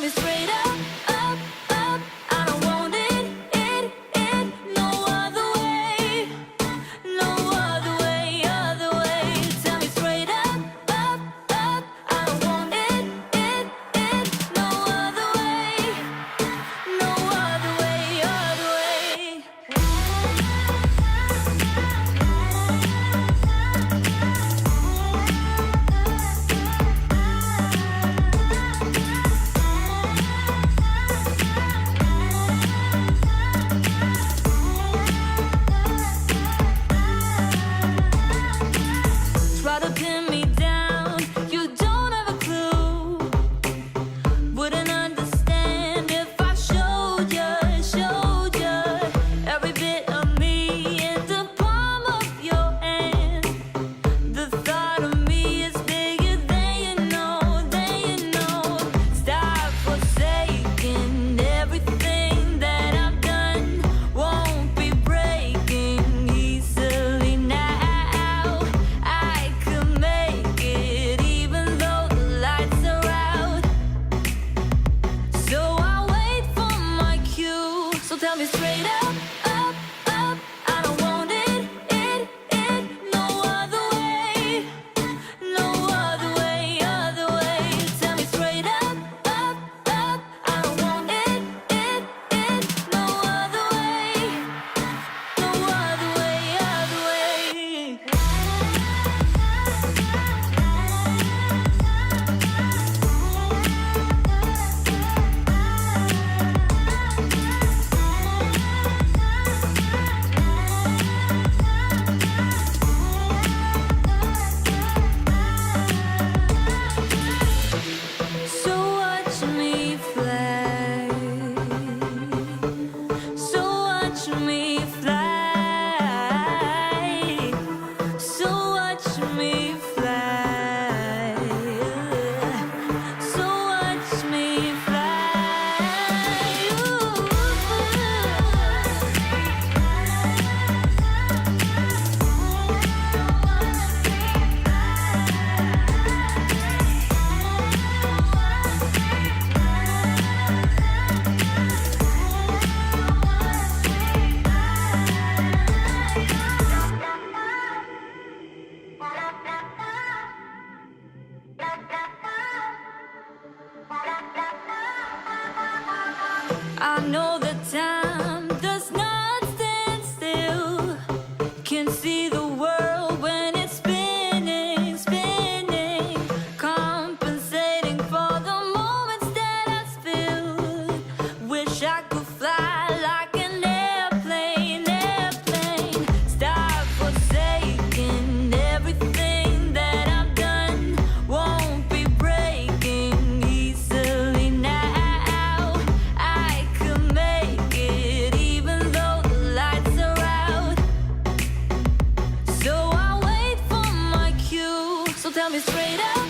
me straight up, up, up. I don't want it, no other way, no other way, other way. Tell me straight up, up, up. I don't want it, no other way, no other way, other way. Try to pin me down, you don't have a clue. Wouldn't understand if I showed you every bit of me in the palm of your hand. The thought of me is bigger than you know. Stop forsaking everything that I've done. Won't be breaking easily now. I could make it even though the lights are out. So I wait for my cue. So tell me straight up, up, up. I don't want it, no other way, no other way, other way. Tell me straight up, up, up. I don't want it, no other way, no other way, other way. So watch me fly. So watch me fly. So watch me fly. So watch me I know that time does not stand still. Can see the world when it's spinning, spinning. Compensating for the moments that I spilled. Wish I could fly like an airplane, airplane. Stop forsaking everything that I've done. Won't be breaking easily now. I could make it even though the lights are out. So I wait for my cue. So tell me straight up,